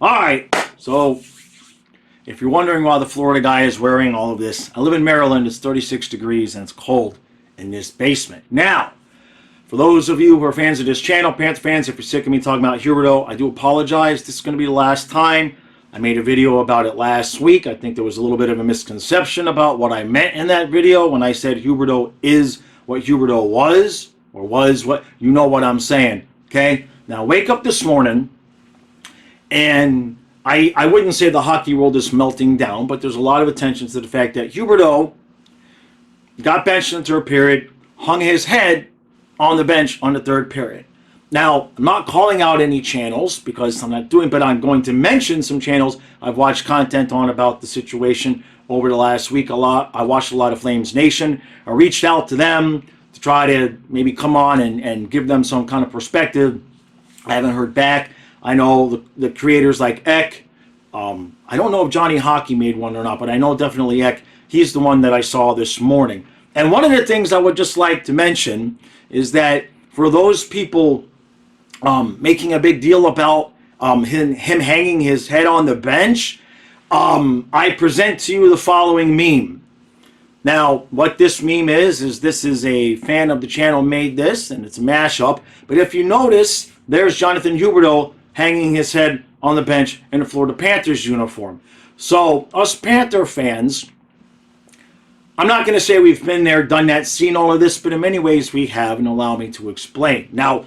All right, so if you're wondering why the Florida guy is wearing all of this, I live in Maryland. It's 36 degrees and it's cold in this basement. Now, for those of you who are fans of this channel, Panther fans, if you're sick of me talking about Huberdeau, I do apologize. This is going to be the last time. I made a video about it last week. I think there was a little bit of a misconception about what I meant in that video when I said Huberdeau is what Huberdeau was, or was what, you know what I'm saying, okay? Now, wake up this morning, and I wouldn't say the hockey world is melting down, but there's a lot of attention to the fact that Huberdeau got benched in the third period, hung his head on the bench on the third period. Now, I'm not calling out any channels because I'm not doing, but I'm going to mention some channels I've watched content on about the situation over the last week a lot. I watched a lot of Flames Nation. I reached out to them to try to maybe come on and give them some kind of perspective. I haven't heard back. I know the creators like Eck. I don't know if Johnny Hockey made one or not, but I know definitely Eck. He's the one that I saw this morning. And one of the things I would just like to mention is that for those people making a big deal about him hanging his head on the bench, I present to you the following meme. Now, what this meme is this is a fan of the channel made this, and it's a mashup. But if you notice, there's Jonathan Huberdeau hanging his head on the bench in a Florida Panthers uniform. So, us Panther fans, I'm not going to say we've been there, done that, seen all of this, but in many ways we have, and allow me to explain. Now,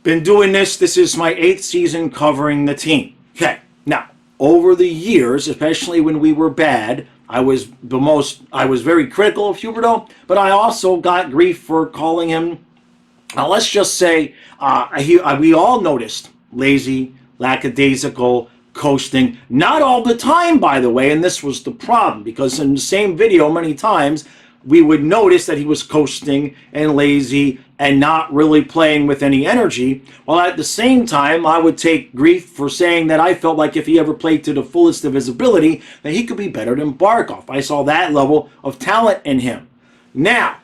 been doing this is my 8th season covering the team. Okay, now, over the years, especially when we were bad, I was very critical of Huberdeau, but I also got grief for calling him, let's just say, we all noticed lazy, lackadaisical, coasting. Not all the time, by the way, and this was the problem, because in the same video many times, we would notice that he was coasting and lazy and not really playing with any energy, while at the same time, I would take grief for saying that I felt like if he ever played to the fullest of his ability, that he could be better than Barkov. I saw that level of talent in him. Now,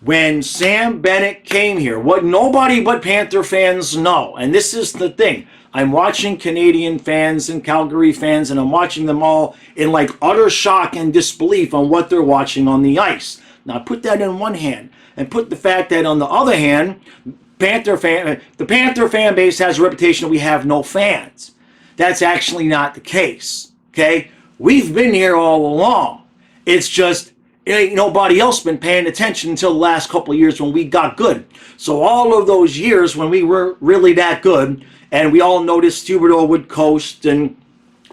when Sam Bennett came here, what nobody but Panther fans know, and this is the thing, I'm watching Canadian fans and Calgary fans, and I'm watching them all in like utter shock and disbelief on what they're watching on the ice. Now, put that in one hand, and put the fact that on the other hand, the Panther fan base has a reputation that we have no fans. That's actually not the case, okay? We've been here all along. It's just, ain't nobody else been paying attention until the last couple of years when we got good. So all of those years when we were really that good, and we all noticed Huberdeau would coast and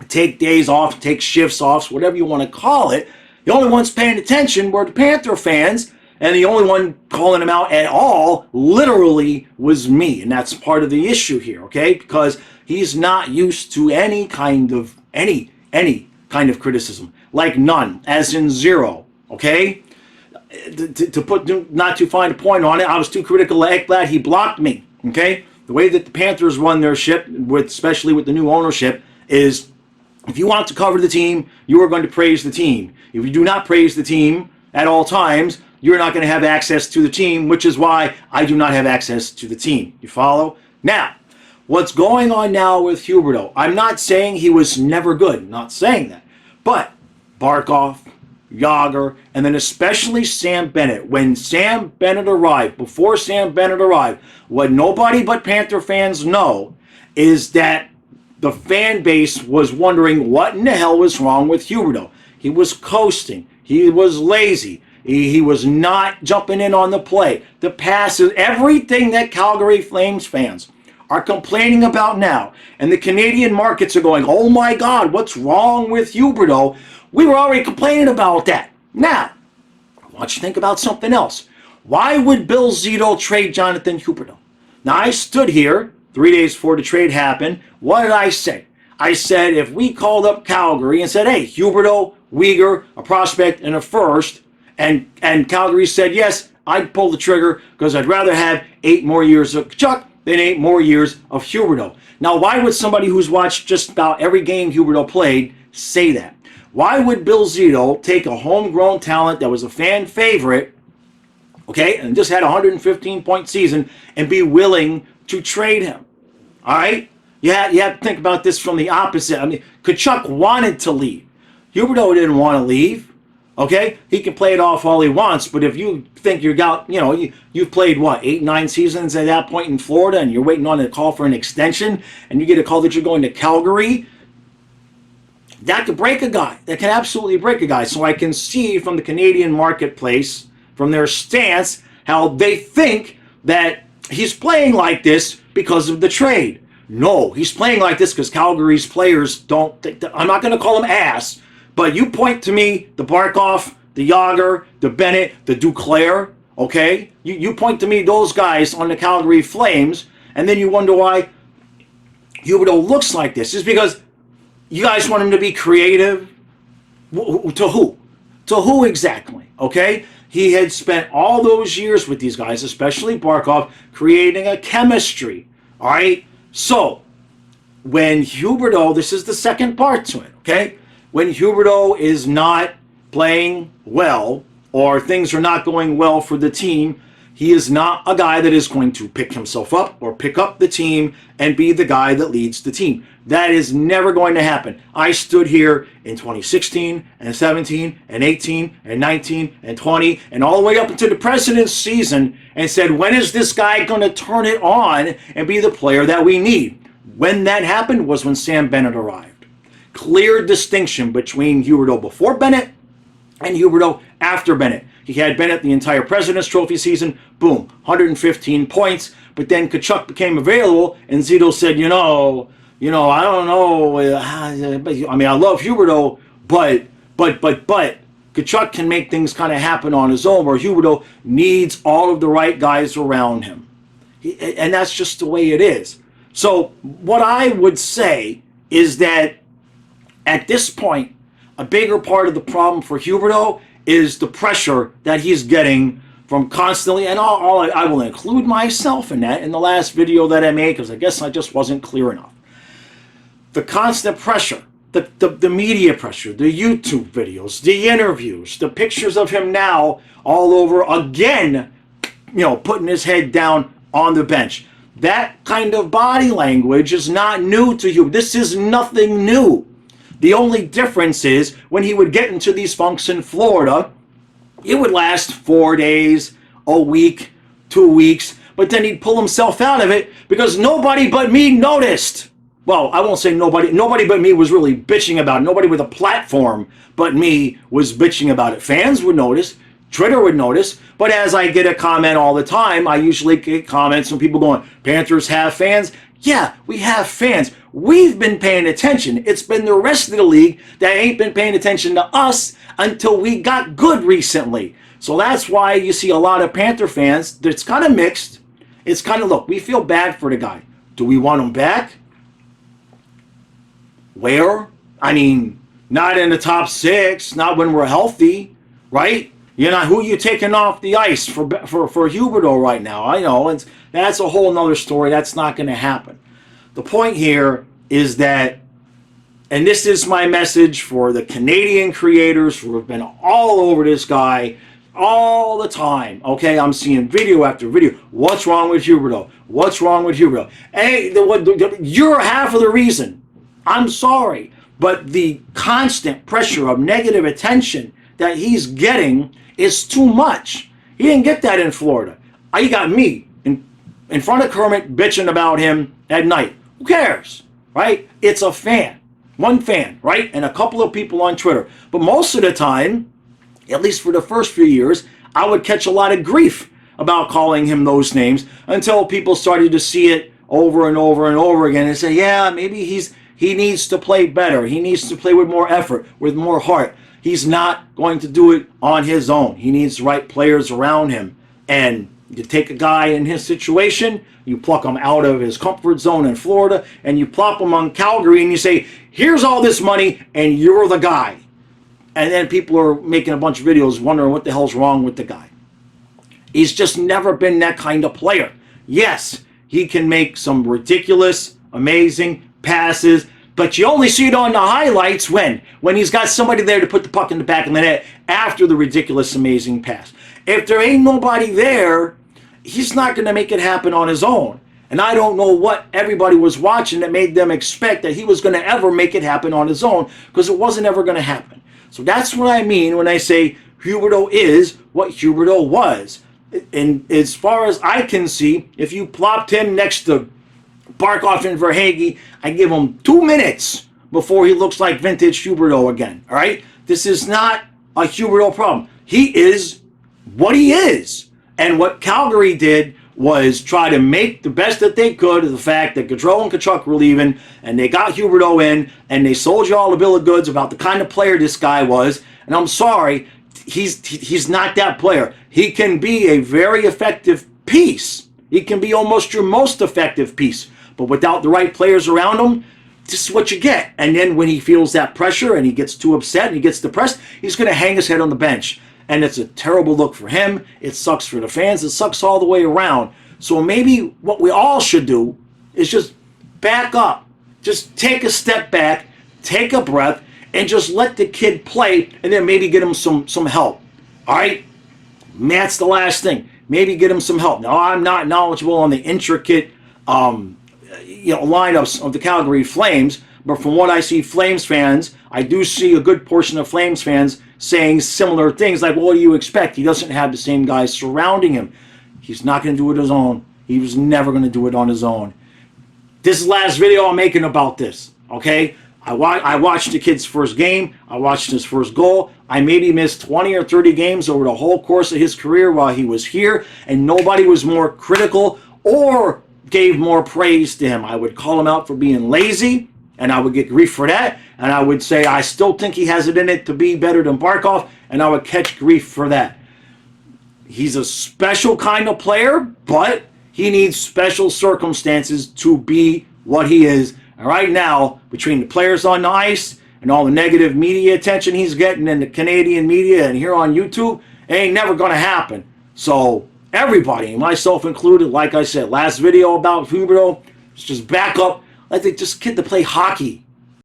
take days off, take shifts off, whatever you want to call it, the only ones paying attention were the Panther fans, and the only one calling him out at all, literally, was me. And that's part of the issue here, okay? Because he's not used to any kind of criticism. Like none, as in zero. Okay, to put not too fine a point on it, I was too critical of Ekblad. He blocked me. Okay, the way that the Panthers run their ship, especially with the new ownership, is if you want to cover the team, you are going to praise the team. If you do not praise the team at all times, you're not going to have access to the team, which is why I do not have access to the team. You follow? Now, what's going on now with Huberdeau? I'm not saying he was never good. I'm not saying that, but Barkov, Yager, and then especially Sam Bennett. When Sam Bennett arrived, before Sam Bennett arrived, what nobody but Panther fans know is that the fan base was wondering what in the hell was wrong with Huberdeau. He was coasting. He was lazy. He was not jumping in on the play. The passes, everything that Calgary Flames fans are complaining about now. And the Canadian markets are going, oh my God, what's wrong with Huberdeau? We were already complaining about that. Now, I want you to think about something else. Why would Bill Zito trade Jonathan Huberdeau? Now, I stood here 3 days before the trade happened. What did I say? I said if we called up Calgary and said, hey, Huberdeau, Uyghur, a prospect, and a first, and Calgary said, yes, I'd pull the trigger because I'd rather have 8 more years of Kachuk than 8 more years of Huberdeau. Now, why would somebody who's watched just about every game Huberdeau played say that? Why would Bill Zito take a homegrown talent that was a fan favorite, okay, and just had a 115-point season and be willing to trade him? All right? You have to think about this from the opposite. I mean, Kachuk wanted to leave. Huberdeau didn't want to leave. Okay, he can play it off all he wants, but if you think you've played what, 8, 9 seasons at that point in Florida, and you're waiting on a call for an extension, and you get a call that you're going to Calgary, that could break a guy. That can absolutely break a guy. So I can see from the Canadian marketplace, from their stance, how they think that he's playing like this because of the trade. No, he's playing like this because Calgary's players don't think that, I'm not going to call them ass, but you point to me, the Barkov, the Yager, the Bennett, the Duclair, okay? You point to me those guys on the Calgary Flames, and then you wonder why Huberdeau looks like this. It's because you guys want him to be creative. To who? To who exactly, okay? He had spent all those years with these guys, especially Barkov, creating a chemistry, all right? So, when Huberdeau, this is the second part to it, okay? When Huberdeau is not playing well, or things are not going well for the team, he is not a guy that is going to pick himself up or pick up the team and be the guy that leads the team. That is never going to happen. I stood here in 2016 and 17 and 18 and 19 and 20 and all the way up into the President's season and said, when is this guy going to turn it on and be the player that we need? When that happened was when Sam Bennett arrived. Clear distinction between Huberdeau before Bennett and Huberdeau after Bennett. He had Bennett the entire President's Trophy season, boom, 115 points. But then Kachuk became available, and Zito said, I don't know. I mean, I love Huberdeau, but Kachuk can make things kind of happen on his own, where Huberdeau needs all of the right guys around him. And that's just the way it is. So what I would say is that at this point, a bigger part of the problem for Huberdeau is the pressure that he's getting from constantly, and I will include myself in that in the last video that I made, because I guess I just wasn't clear enough. The constant pressure, the media pressure, the YouTube videos, the interviews, the pictures of him now all over again, putting his head down on the bench. That kind of body language is not new to you. This is nothing new. The only difference is when he would get into these funks in Florida, it would last 4 days, a week, 2 weeks, but then he'd pull himself out of it because nobody but me noticed. Well, I won't say nobody but me was really bitching about it. Nobody with a platform but me was bitching about it. Fans would notice, Twitter would notice, but as I get a comment all the time, I usually get comments from people going, Panthers have fans? Yeah, we have fans. We've been paying attention. It's been the rest of the league that ain't been paying attention to us until we got good recently. So that's why you see a lot of Panther fans. It's kind of mixed. It's kind of, look, we feel bad for the guy. Do we want him back? Where? I mean, not in the top 6, not when we're healthy, right? Who you taking off the ice for Huberdeau right now? I know, that's a whole nother story. That's not going to happen. The point here is that, and this is my message for the Canadian creators who have been all over this guy all the time. Okay, I'm seeing video after video. What's wrong with Huberdeau? What's wrong with Huberdeau? Hey, you're half of the reason. I'm sorry, but the constant pressure of negative attention that he's getting is too much. He didn't get that in Florida. He got me in front of Kermit bitching about him at night. Who cares, right? It's a fan. One fan, right? And a couple of people on Twitter. But most of the time, at least for the first few years, I would catch a lot of grief about calling him those names until people started to see it over and over and over again and say, yeah, maybe he needs to play better. He needs to play with more effort, with more heart. He's not going to do it on his own. He needs the right players around him. And you take a guy in his situation, you pluck him out of his comfort zone in Florida, and you plop him on Calgary, and you say, here's all this money, and you're the guy. And then people are making a bunch of videos wondering what the hell's wrong with the guy. He's just never been that kind of player. Yes, he can make some ridiculous, amazing passes, but you only see it on the highlights when he's got somebody there to put the puck in the back of the net after the ridiculous, amazing pass. If there ain't nobody there, he's not going to make it happen on his own. And I don't know what everybody was watching that made them expect that he was going to ever make it happen on his own, because it wasn't ever going to happen. So that's what I mean when I say Huberdeau is what Huberdeau was. And as far as I can see, if you plopped him next to Barkov and Verhaeghe, I give him 2 minutes before he looks like vintage Huberdeau again. All right? This is not a Huberdeau problem. He is what he is. And what Calgary did was try to make the best that they could of the fact that Gaudreau and Tkachuk were leaving, and they got Huberdeau in, and they sold you all a bill of goods about the kind of player this guy was. And I'm sorry, he's not that player. He can be a very effective piece. He can be almost your most effective piece. But without the right players around him, this is what you get. And then when he feels that pressure and he gets too upset and he gets depressed, he's going to hang his head on the bench. And it's a terrible look for him. It sucks for the fans. It sucks all the way around. So maybe what we all should do is just back up. Just take a step back, take a breath, and just let the kid play, and then maybe get him some help. All right? And that's the last thing. Maybe get him some help. Now, I'm not knowledgeable on the intricate lineups of the Calgary Flames, but from what I see Flames fans, I do see a good portion of Flames fans saying similar things like, well, what do you expect? He doesn't have the same guys surrounding him. He's not going to do it on his own. He was never going to do it on his own. This is the last video I'm making about this, okay? I watched the kid's first game. I watched his first goal. I maybe missed 20 or 30 games over the whole course of his career while he was here, and nobody was more critical or gave more praise to him. I would call him out for being lazy, and I would get grief for that, and I would say I still think he has it in it to be better than Barkov, and I would catch grief for that. He's a special kind of player, but he needs special circumstances to be what he is. And right now, between the players on the ice and all the negative media attention he's getting in the Canadian media and here on YouTube, it ain't never going to happen. So everybody, myself included, like I said, last video about Huberdeau, just back up. Let the kid to play hockey.